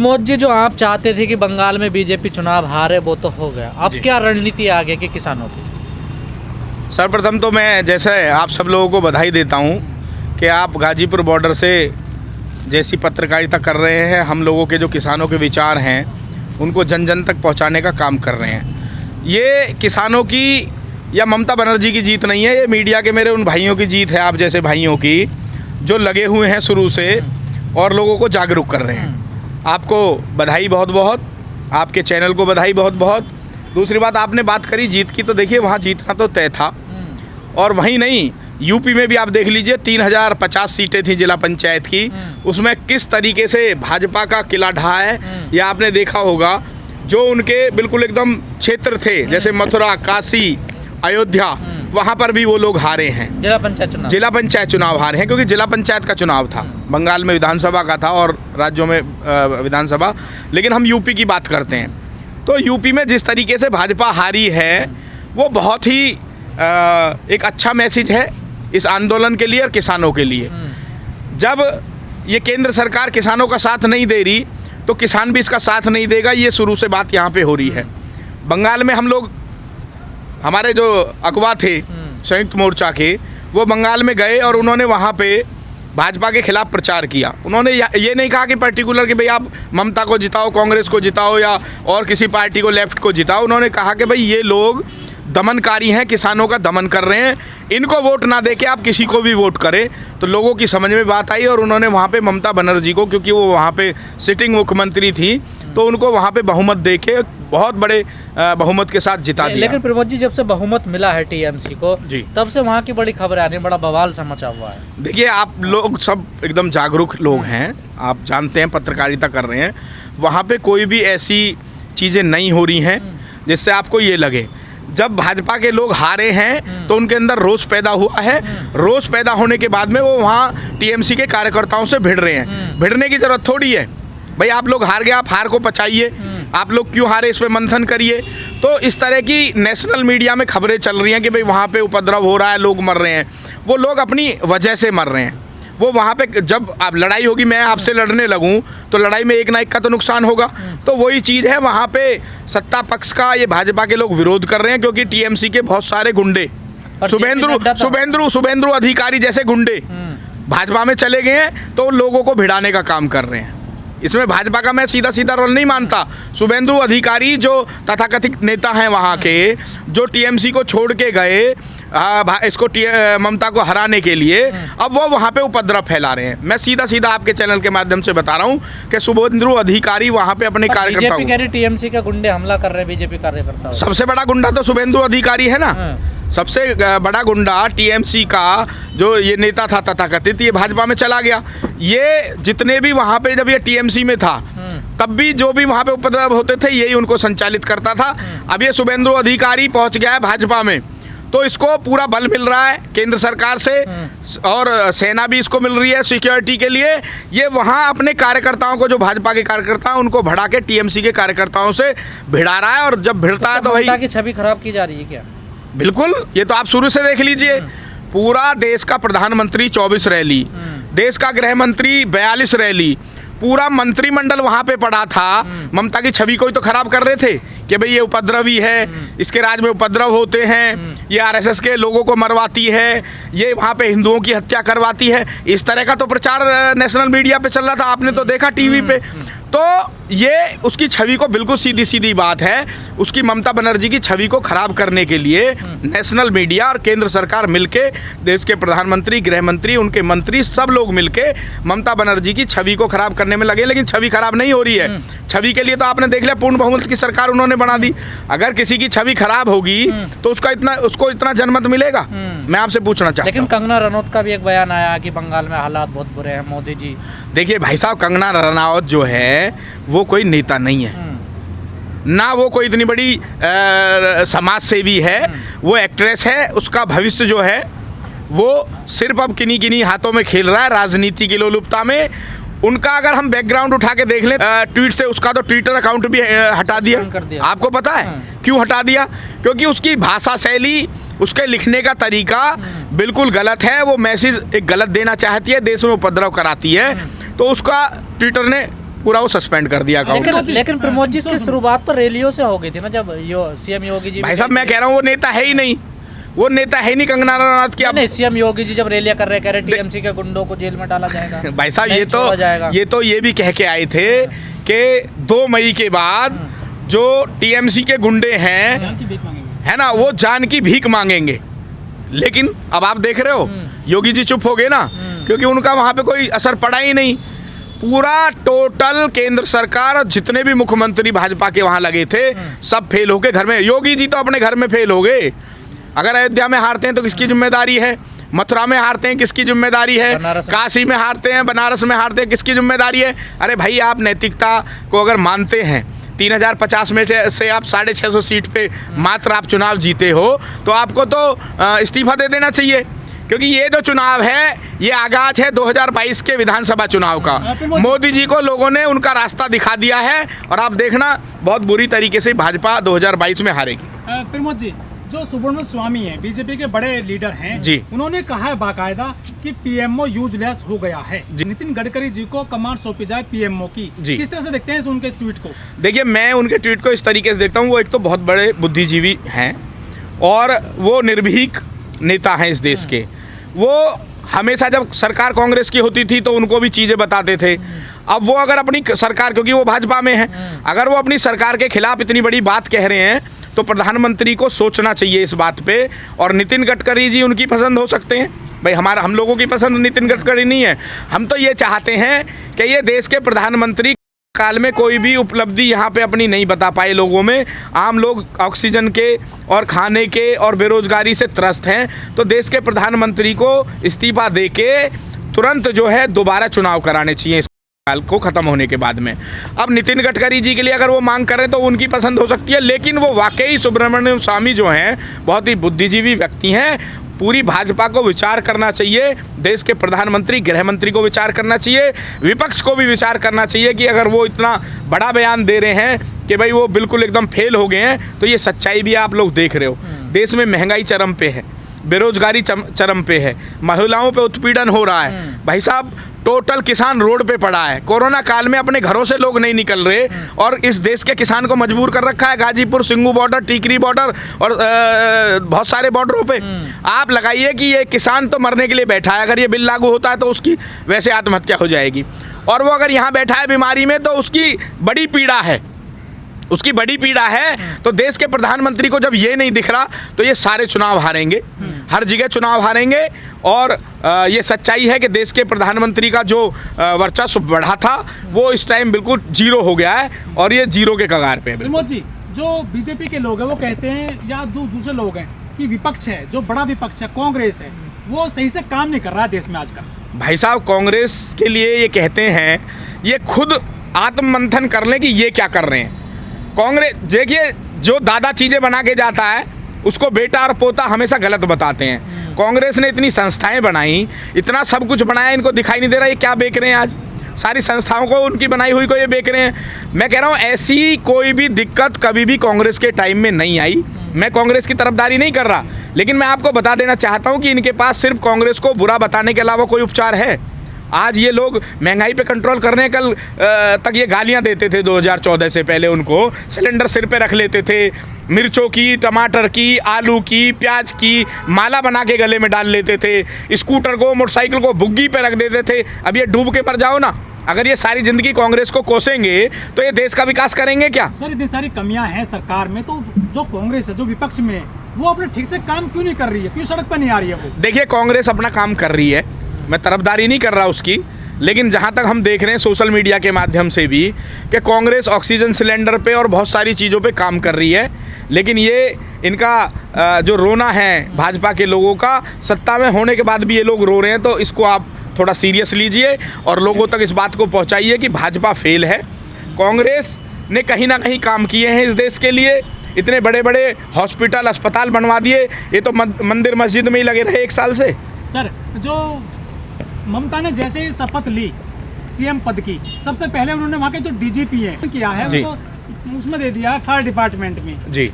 प्रमोद जी, जो आप चाहते थे कि बंगाल में बीजेपी चुनाव हारे वो तो हो गया, अब क्या रणनीति आगे के किसानों की? सर्वप्रथम तो मैं जैसे आप सब लोगों को बधाई देता हूं कि आप गाजीपुर बॉर्डर से जैसी पत्रकारिता कर रहे हैं, हम लोगों के जो किसानों के विचार हैं उनको जन जन तक पहुंचाने का काम कर रहे हैं। ये किसानों की या ममता बनर्जी की जीत नहीं है, ये मीडिया के मेरे उन भाइयों की जीत है, आप जैसे भाइयों की, जो लगे हुए हैं शुरू से और लोगों को जागरूक कर रहे हैं। आपको बधाई बहुत बहुत, आपके चैनल को बधाई बहुत बहुत। दूसरी बात, आपने बात करी जीत की, तो देखिए वहाँ जीतना तो तय था, और वहीं नहीं, यूपी में भी आप देख लीजिए 3050 सीटें थी जिला पंचायत की, उसमें किस तरीके से भाजपा का किला ढहा है, या आपने देखा होगा जो उनके बिल्कुल एकदम क्षेत्र थे, जैसे मथुरा, काशी, अयोध्या, वहाँ पर भी वो लोग हारे हैं। जिला पंचायत चुनाव हारे हैं, क्योंकि जिला पंचायत का चुनाव था, बंगाल में विधानसभा का था और राज्यों में विधानसभा। लेकिन हम यूपी की बात करते हैं, तो यूपी में जिस तरीके से भाजपा हारी है वो बहुत ही एक अच्छा मैसेज है इस आंदोलन के लिए और किसानों के लिए। जब ये केंद्र सरकार किसानों का साथ नहीं दे रही तो किसान भी इसका साथ नहीं देगा, ये शुरू से बात यहाँ पे हो रही है। बंगाल में हम लोग, हमारे जो अगवा थे संयुक्त मोर्चा के, वो बंगाल में गए और उन्होंने वहाँ पे भाजपा के खिलाफ प्रचार किया। उन्होंने ये नहीं कहा कि पर्टिकुलर कि भाई आप ममता को जिताओ, कांग्रेस को जिताओ या और किसी पार्टी को, लेफ्ट को जिताओ। उन्होंने कहा कि भाई ये लोग दमनकारी हैं, किसानों का दमन कर रहे हैं, इनको वोट ना देके आप किसी को भी वोट करें। तो लोगों की समझ में बात आई और उन्होंने वहाँ पे ममता बनर्जी को, क्योंकि वो वहाँ पे सिटिंग मुख्यमंत्री थी, तो उनको वहाँ पे बहुमत देके बहुत बड़े बहुमत के साथ जिता दिया। लेकिन प्रमोद जी, जब से बहुमत मिला है टीएमसी को जी, तब से वहाँ की बड़ी खबर आ रही है, बड़ा बवाल सा मचा हुआ है। देखिए, आप लोग सब एकदम जागरूक लोग हैं, आप जानते हैं, पत्रकारिता कर रहे हैं, वहाँ पे कोई भी ऐसी चीज़ें नहीं हो रही हैं जिससे आपको ये लगे। जब भाजपा के लोग हारे हैं तो उनके अंदर रोष पैदा हुआ है, रोष पैदा होने के बाद में वो वहाँ टीएमसी के कार्यकर्ताओं से भिड़ रहे हैं। भिड़ने की जरूरत थोड़ी है भाई, आप लोग हार गए, आप हार को पचाइए, आप लोग क्यों हारे इस पे मंथन करिए। तो इस तरह की नेशनल मीडिया में खबरें चल रही हैं कि भाई वहाँ पे उपद्रव हो रहा है, लोग मर रहे हैं। वो लोग अपनी वजह से मर रहे हैं। वो वहाँ पे जब आप लड़ाई होगी, मैं आपसे लड़ने लगूँ तो लड़ाई में एक ना एक का तो नुकसान होगा। तो वही चीज़ है, वहाँ पे सत्ता पक्ष का ये भाजपा के लोग विरोध कर रहे हैं, क्योंकि टीएमसी के बहुत सारे गुंडे, शुभेंद्र अधिकारी जैसे गुंडे भाजपा में चले गए हैं, तो लोगों को भिड़ाने का काम कर रहे हैं। इसमें भाजपा का मैं सीधा सीधा रोल नहीं मानता। शुभेंदु अधिकारी जो तथाकथित नेता हैं वहाँ के, जो टीएमसी को छोड़ के गए इसको ममता को हराने के लिए, अब वो वहाँ पे उपद्रव फैला रहे हैं। मैं सीधा सीधा आपके चैनल के माध्यम से बता रहा हूँ कि शुभेंदु अधिकारी वहाँ पे अपने कार्यकर्ताओं, टीएमसी का गुंडे हमला कर रहे हैं बीजेपी कार्यकर्ता। सबसे बड़ा गुंडा तो शुभेंदु अधिकारी है ना, सबसे बड़ा गुंडा टीएमसी का जो ये नेता था तथाकथित, ये भाजपा में चला गया। ये जितने भी वहाँ पे, जब ये टीएमसी में था तब भी जो भी वहाँ पे उपद्रव होते थे यही उनको संचालित करता था। अब ये शुभेंदु अधिकारी पहुँच गया है भाजपा में, तो इसको पूरा बल मिल रहा है केंद्र सरकार से और सेना भी इसको मिल रही है सिक्योरिटी के लिए। ये वहाँ अपने कार्यकर्ताओं को, जो भाजपा के कार्यकर्ता हैं, उनको भड़ा के टीएमसी के कार्यकर्ताओं से भिड़ा रहा है। और जब भिड़ता है तो वही की छवि खराब की जा रही है क्या? बिल्कुल, ये तो आप शुरू से देख लीजिए। पूरा देश का प्रधानमंत्री 24 रैली, देश का गृह मंत्री 42 रैली, पूरा मंत्रिमंडल वहाँ पे पड़ा था। ममता की छवि को ही तो खराब कर रहे थे कि भाई ये उपद्रवी है, इसके राज में उपद्रव होते हैं, ये आरएसएस के लोगों को मरवाती है, ये वहाँ पे हिंदुओं की हत्या करवाती है। इस तरह का तो प्रचार नेशनल मीडिया पे चल रहा था, आपने तो देखा टीवी पे। तो ये उसकी छवि को, बिल्कुल सीधी सीधी बात है, उसकी ममता बनर्जी की छवि को खराब करने के लिए नेशनल मीडिया और केंद्र सरकार मिलके, देश के प्रधानमंत्री, गृह मंत्री, उनके मंत्री, सब लोग मिलके ममता बनर्जी की छवि को खराब करने में लगे। लेकिन छवि खराब नहीं हो रही है। छवि के लिए तो आपने देख लिया, पूर्ण बहुमत की सरकार उन्होंने बना दी। अगर किसी की छवि खराब होगी तो उसको इतना जनमत मिलेगा? मैं आपसे पूछना चाहता हूं। लेकिन कंगना रनौत का भी एक बयान आया कि बंगाल में हालात बहुत बुरे हैं, मोदी जी। देखिए भाई साहब, कंगना रनौत जो है वो कोई नेता नहीं है ना, वो कोई इतनी बड़ी समाज सेवी है। वो एक्ट्रेस है, उसका भविष्य जो है वो सिर्फ अब किन्हीं किन्हीं हाथों में खेल रहा है, राजनीति की लोलुपता में। उनका अगर हम बैकग्राउंड उठा के देख लें ट्वीट से, उसका तो ट्विटर अकाउंट भी हटा दिया। आपको पता है क्यों हटा दिया? क्योंकि उसकी भाषा शैली, उसके लिखने का तरीका बिल्कुल गलत है। वो मैसेज एक गलत देना चाहती है, देश में उपद्रव कराती है, तो उसका ट्विटर ने पूरा वो सस्पेंड कर दिया अकाउंट। लेकिन प्रमोद जी इसकी शुरुआत तो रैलियों से हो गई थी ना, जब सीएम योगी जी। भाई साहब मैं कह रहा हूँ वो नेता है ही नहीं, वो नेता है नहीं कंगना रनौत की। नहीं, सीएम योगी जी जब रैलियां कर रहे, कह रहे टीएमसी के गुंडों को जेल में डाला जाएगा। भाई साहब ये तो ये भी कह के आए थे कि 2 मई के बाद जो टीएमसी के गुंडे हैं है ना, वो जान की भीख मांगेंगे। लेकिन अब आप देख रहे हो योगी जी चुप हो गए ना, क्योंकि उनका वहां पे कोई असर पड़ा ही नहीं। पूरा टोटल केंद्र सरकार और जितने भी मुख्यमंत्री भाजपा के वहां लगे थे सब फेल होके घर में। योगी जी तो अपने घर में फेल हो गए। अगर अयोध्या में हारते हैं तो किसकी जिम्मेदारी है, मथुरा में हारते हैं किसकी जिम्मेदारी है, काशी में हारते हैं, बनारस में हारते हैं किसकी जिम्मेदारी है। अरे भाई आप नैतिकता को अगर मानते हैं, 3050 में से आप 650 सीट पे मात्र आप चुनाव जीते हो, तो आपको तो इस्तीफा दे देना चाहिए। क्योंकि ये जो चुनाव है ये आगाज है 2022 के विधानसभा चुनाव का। मोदी जी को लोगों ने उनका रास्ता दिखा दिया है और आप देखना बहुत बुरी तरीके से भाजपा 2022 में हारेगी। प्रमोद जी, जो सुब्रमण्यम स्वामी हैं, बीजेपी के बड़े लीडर हैं जी, उन्होंने कहा है बाकायदा कि पीएमओ यूजलेस हो गया है। नितिन गडकरी जी को कमान सौंपी जाए पीएमओ की। किस तरह से देखते हैं उनके ट्वीट को? देखिए मैं उनके ट्वीट को इस तरीके से देखता हूँ, वो एक तो बहुत बड़े बुद्धिजीवी हैं और वो निर्भीक नेता हैं इस देश के। वो हमेशा जब सरकार कांग्रेस की होती थी तो उनको भी चीज़ें बताते थे। अब वो अगर अपनी सरकार, क्योंकि वो भाजपा में है, अगर वो अपनी सरकार के खिलाफ इतनी बड़ी बात कह रहे हैं तो प्रधानमंत्री को सोचना चाहिए इस बात पे। और नितिन गडकरी जी उनकी पसंद हो सकते हैं, भाई हम लोगों की पसंद नितिन गडकरी नहीं है। हम तो ये चाहते हैं कि ये देश के प्रधानमंत्री काल में कोई भी उपलब्धि यहाँ पे अपनी नहीं बता पाए लोगों में। आम लोग ऑक्सीजन के और खाने के और बेरोजगारी से त्रस्त हैं, तो देश के प्रधानमंत्री को इस्तीफा दे के तुरंत जो है दोबारा चुनाव कराने चाहिए इस साल को ख़त्म होने के बाद में। अब नितिन गडकरी जी के लिए अगर वो मांग कर रहे हैं तो उनकी पसंद हो सकती है, लेकिन वो वाकई सुब्रमण्यम स्वामी जो हैं बहुत ही बुद्धिजीवी व्यक्ति हैं। पूरी भाजपा को विचार करना चाहिए, देश के प्रधानमंत्री गृह मंत्री को विचार करना चाहिए, विपक्ष को भी विचार करना चाहिए कि अगर वो इतना बड़ा बयान दे रहे हैं कि भाई वो बिल्कुल एकदम फेल हो गए हैं, तो ये सच्चाई भी आप लोग देख रहे हो। देश में महंगाई चरम पे है, बेरोजगारी चरम पे है, महिलाओं पे उत्पीड़न हो रहा है। भाई साहब टोटल किसान रोड पे पड़ा है। कोरोना काल में अपने घरों से लोग नहीं निकल रहे और इस देश के किसान को मजबूर कर रखा है गाजीपुर, सिंगू बॉर्डर, टीकरी बॉर्डर और बहुत सारे बॉर्डरों पे। आप लगाइए कि ये किसान तो मरने के लिए बैठा है। अगर ये बिल लागू होता है तो उसकी वैसे आत्महत्या हो जाएगी, और वो अगर यहाँ बैठा है बीमारी में तो उसकी बड़ी पीड़ा है, उसकी बड़ी पीड़ा है। तो देश के प्रधानमंत्री को जब ये नहीं दिख रहा तो ये सारे चुनाव हारेंगे, हर जगह चुनाव हारेंगे। और ये सच्चाई है कि देश के प्रधानमंत्री का जो वर्चस्व बढ़ा था वो इस टाइम बिल्कुल जीरो हो गया है और ये जीरो के कगार पे है। प्रमोद जी, जो बीजेपी के लोग हैं वो कहते हैं, या जो दूसरे लोग हैं, कि विपक्ष है, जो बड़ा विपक्ष है कांग्रेस है, वो सही से काम नहीं कर रहा है देश में आजकल। भाई साहब कांग्रेस के लिए ये कहते हैं, ये खुद आत्ममंथन कर लें कि ये क्या कर रहे हैं। कांग्रेस देखिए, जो दादा चीज़ें बना के जाता है उसको बेटा और पोता हमेशा गलत बताते हैं। कांग्रेस ने इतनी संस्थाएं बनाई, इतना सब कुछ बनाया, इनको दिखाई नहीं दे रहा ये क्या बेच रहे हैं। आज सारी संस्थाओं को, उनकी बनाई हुई को ये बेच रहे हैं। मैं कह रहा हूँ ऐसी कोई भी दिक्कत कभी भी कांग्रेस के टाइम में नहीं आई। मैं कांग्रेस की तरफदारी नहीं कर रहा, लेकिन मैं आपको बता देना चाहता हूँ कि इनके पास सिर्फ कांग्रेस को बुरा बताने के अलावा कोई उपचार है। आज ये लोग महंगाई पे कंट्रोल करने कल तक ये गालियां देते थे। 2014 से पहले उनको सिलेंडर सिर पे रख लेते थे, मिर्चों की, टमाटर की, आलू की, प्याज की माला बना के गले में डाल लेते थे, स्कूटर को, मोटरसाइकिल को बुग्गी पे रख देते थे। अब ये डूब के मर जाओ ना। अगर ये सारी जिंदगी कांग्रेस को कोसेंगे तो ये देश का विकास करेंगे क्या? सर इतनी सारी कमियां हैं सरकार में, तो जो कांग्रेस है, जो विपक्ष में है, वो अपने ठीक से काम क्यों नहीं कर रही है, क्यों सड़क पर नहीं आ रही है वो? देखिए कांग्रेस अपना काम कर रही है, मैं तरफदारी नहीं कर रहा उसकी, लेकिन जहाँ तक हम देख रहे हैं सोशल मीडिया के माध्यम से भी कि कांग्रेस ऑक्सीजन सिलेंडर पे और बहुत सारी चीज़ों पे काम कर रही है। लेकिन ये इनका जो रोना है भाजपा के लोगों का, सत्ता में होने के बाद भी ये लोग रो रहे हैं, तो इसको आप थोड़ा सीरियस लीजिए और लोगों तक इस बात को पहुँचाइए कि भाजपा फेल है। कांग्रेस ने कहीं ना कहीं काम किए हैं इस देश के लिए, इतने बड़े बड़े हॉस्पिटल, अस्पताल बनवा दिए। ये तो मंदिर मस्जिद में ही लगे रहे 1 साल से। सर जो ममता ने जैसे ही शपथ ली सीएम पद की, सबसे पहले उन्होंने वहाँ के जो डीजीपी हैं किया है उनको उसमें दे दिया है फायर डिपार्टमेंट में। जी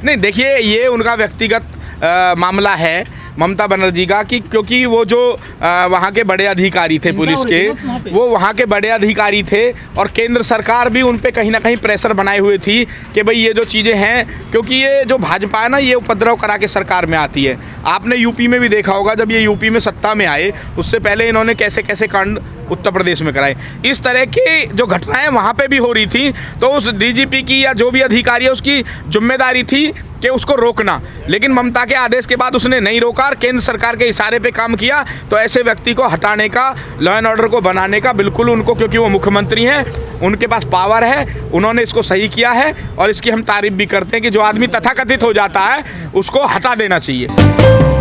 नहीं, देखिए ये उनका व्यक्तिगत मामला है। ममता बनर्जी का कि क्योंकि वो जो वहाँ के बड़े अधिकारी थे पुलिस के, वो वहाँ के बड़े अधिकारी थे और केंद्र सरकार भी उन पे कहीं ना कहीं प्रेशर बनाए हुए थी कि भाई ये जो चीज़ें हैं, क्योंकि ये जो भाजपा है ना, ये उपद्रव करा के सरकार में आती है। आपने यूपी में भी देखा होगा, जब ये यूपी में सत्ता में आए उससे पहले इन्होंने कैसे कैसे कांड उत्तर प्रदेश में कराए। इस तरह की जो घटनाएं वहाँ पे भी हो रही थी, तो उस डीजीपी की या जो भी अधिकारी है उसकी जिम्मेदारी थी कि उसको रोकना, लेकिन ममता के आदेश के बाद उसने नहीं रोका और केंद्र सरकार के इशारे पे काम किया। तो ऐसे व्यक्ति को हटाने का, लॉ एंड ऑर्डर को बनाने का बिल्कुल उनको, क्योंकि वो मुख्यमंत्री हैं, उनके पास पावर है, उन्होंने इसको सही किया है और इसकी हम तारीफ भी करते हैं कि जो आदमी तथाकथित हो जाता है उसको हटा देना चाहिए।